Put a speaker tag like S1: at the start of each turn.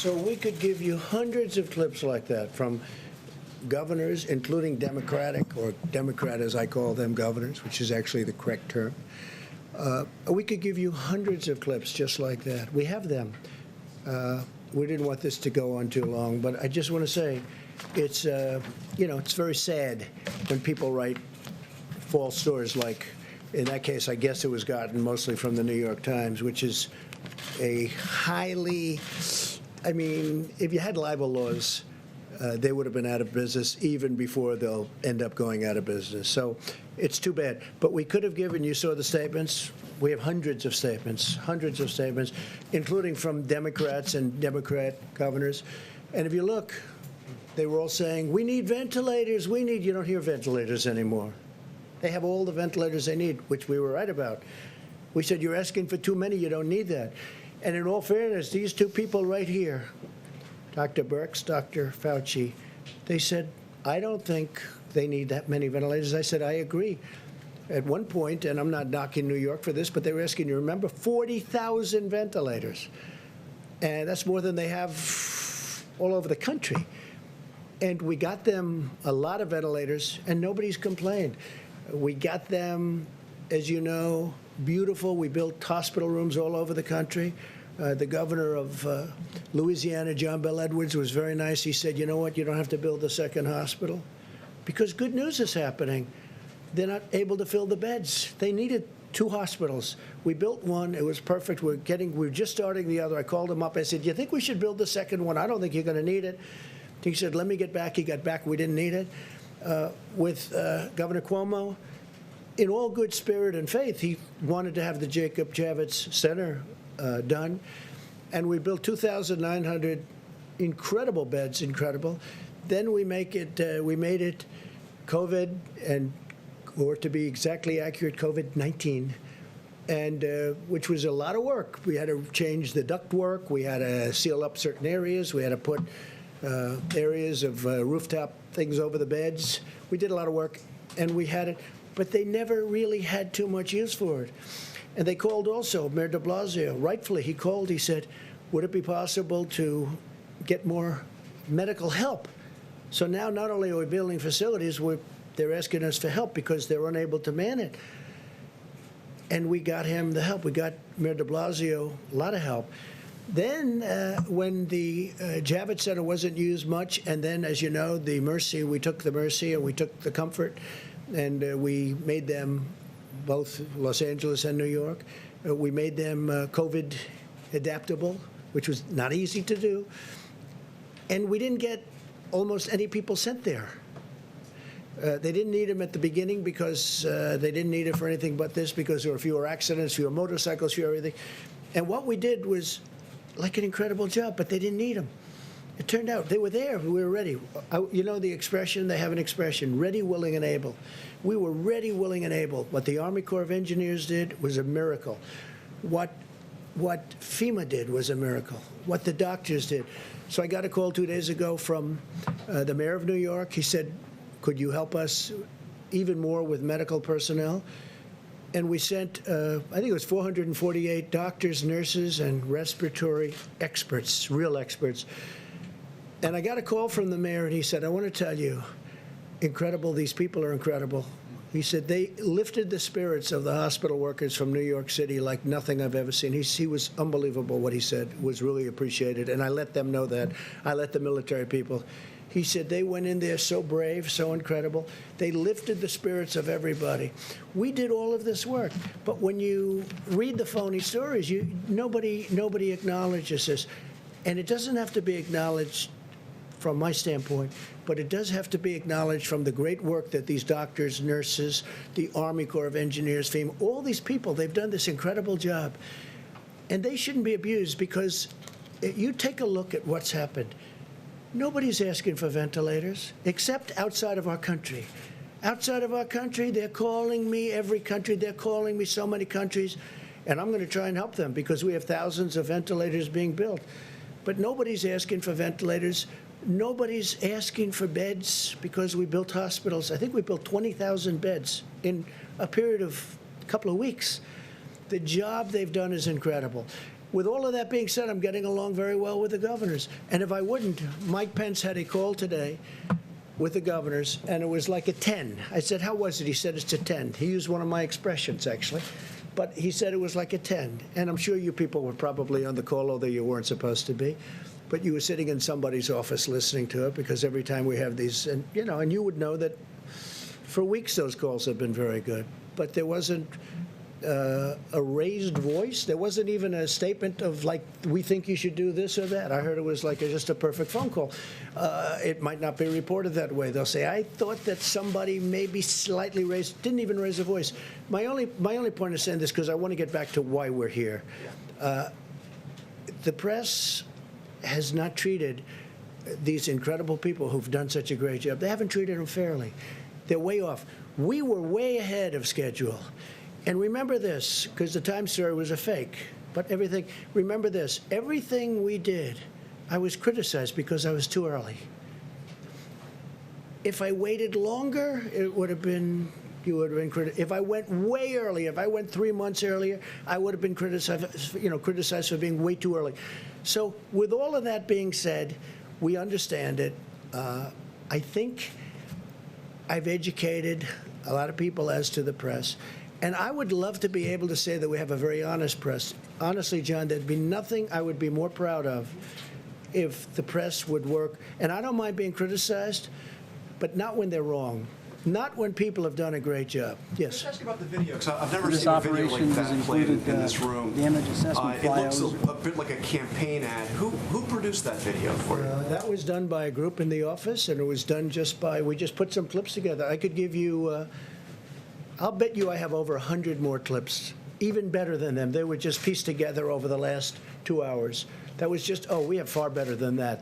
S1: So we could give you hundreds of clips like that from governors, including Democratic, or Democrat as I call them, governors, which is actually the correct term. We could give you hundreds of clips just like that. We have them. We didn't want this to go on too long, but I just want to say it's, it's very sad when people write false stories like, in that case, I guess it was gotten mostly from the New York Times, which is a highly, if you had libel laws, they would have been out of business even before they'll end up going out of business. So it's too bad. But we could have given, you saw the statements. We have hundreds of statements, including from Democrats and Democrat governors. And if you look, they were all saying, we need ventilators, you don't hear ventilators anymore. They have all the ventilators they need, which we were right about. We said, you're asking for too many, you don't need that. And in all fairness, these two people right here, Dr. Birx, Dr. Fauci, they said, I don't think they need that many ventilators. I said, I agree. At one point, and I'm not knocking New York for this, but they were asking, you remember, 40,000 ventilators. And that's more than they have all over the country. And we got them a lot of ventilators, and nobody's complained. We got them, as you know, beautiful. We built hospital rooms all over the country. The governor of Louisiana, John Bel Edwards, was very nice. He said, you know what, you don't have to build a second hospital, because good news is happening. They're not able to fill the beds. They needed 2 hospitals. We built one. It was perfect. We're just starting the other. I called him up. I said, you think we should build the second one? I don't think you're going to need it. He said, let me get back. He got back. We didn't need it. With Governor Cuomo, in all good spirit and faith, he wanted to have the Jacob Javits Center done. And we built 2,900 incredible beds, incredible. Then we made it COVID, or to be exactly accurate, COVID-19, and which was a lot of work. We had to change the ductwork. We had to seal up certain areas. We had to put areas of rooftop things over the beds. We did a lot of work, and we had it, but they never really had too much use for it. And they called also, Mayor de Blasio, rightfully, he called, he said, would it be possible to get more medical help? So now not only are we building facilities, they're asking us for help because they're unable to man it. And we got him the help. We got Mayor de Blasio a lot of help. Then when the Javits Center wasn't used much, and then, as you know, the Mercy, we took the Mercy and we took the Comfort, and we made them, both Los Angeles and New York, we made them COVID adaptable, which was not easy to do. And we didn't get almost any people sent there. They didn't need them at the beginning because they didn't need it for anything but this, because there were fewer accidents, fewer motorcycles, fewer everything. And what we did was like an incredible job, but they didn't need them. It turned out they were there. We were ready. You know the expression, they have an expression, ready, willing, and able. We were ready, willing, and able. What the Army Corps of Engineers did was a miracle. What FEMA did was a miracle. What the doctors did. So I got a call 2 days ago from the mayor of New York. He said, could you help us even more with medical personnel? And we sent, I think it was 448 doctors, nurses, and respiratory experts, real experts. And I got a call from the mayor, and he said, I want to tell you, incredible, these people are incredible. He said they lifted the spirits of the hospital workers from New York City like nothing I've ever seen. He was unbelievable what he said, was really appreciated, and I let them know that. I let the military people. He said they went in there so brave, so incredible. They lifted the spirits of everybody. We did all of this work, but when you read the phony stories, nobody acknowledges this. And it doesn't have to be acknowledged from my standpoint, but it does have to be acknowledged from the great work that these doctors, nurses, the Army Corps of Engineers, FEMA, all these people, they've done this incredible job. And they shouldn't be abused, because you take a look at what's happened. Nobody's asking for ventilators, except outside of our country. Outside of our country, they're calling me, every country, they're calling me, so many countries, and I'm going to try and help them because we have thousands of ventilators being built. But nobody's asking for ventilators. Nobody's asking for beds because we built hospitals. I think we built 20,000 beds in a period of a couple of weeks. The job they've done is incredible. with all of that being said, I'm getting along very well with the governors. And if I wouldn't, Mike Pence had a call today with the governors, and it was like a 10. I said, how was it? He said, it's a 10. He used one of my expressions, actually. But he said it was like a 10. And I'm sure you people were probably on the call, although you weren't supposed to be. But you were sitting in somebody's office listening to it, because every time we have these, and you would know that for weeks those calls have been very good. But there wasn't a raised voice. There wasn't even a statement of, like, we think you should do this or that. I heard it was like just a perfect phone call. It might not be reported that way. They'll say, I thought that somebody maybe slightly raised, didn't even raise a voice. My only point of saying this, because I want to get back to why we're here. The press has not treated these incredible people who've done such a great job. They haven't treated them fairly. They're way off. We were way ahead of schedule. And remember this, because the Times story was a fake, but remember this, everything we did, I was criticized because I was too early. If I waited longer, it would have been, you would have been criticized. If I went way early, if I went 3 months earlier, I would have been criticized for being way too early. So with all of that being said, we understand it. I think I've educated a lot of people as to the press. And I would love to be able to say that we have a very honest press. Honestly, John, there'd be nothing I would be more proud of if the press would work. And I don't mind being criticized, but not when they're wrong. Not when people have done a great job. Yes.
S2: Can I ask you about the video? Because I've never seen a video like that played in this room.
S3: Damage assessment
S2: it looks a bit like a campaign ad. Who produced that video for you?
S1: That was done by a group in the office, and it was done we just put some clips together. I could give you, I'll bet you I have over 100 more clips, even better than them. They were just pieced together over the last 2 hours. That was just, we have far better than that.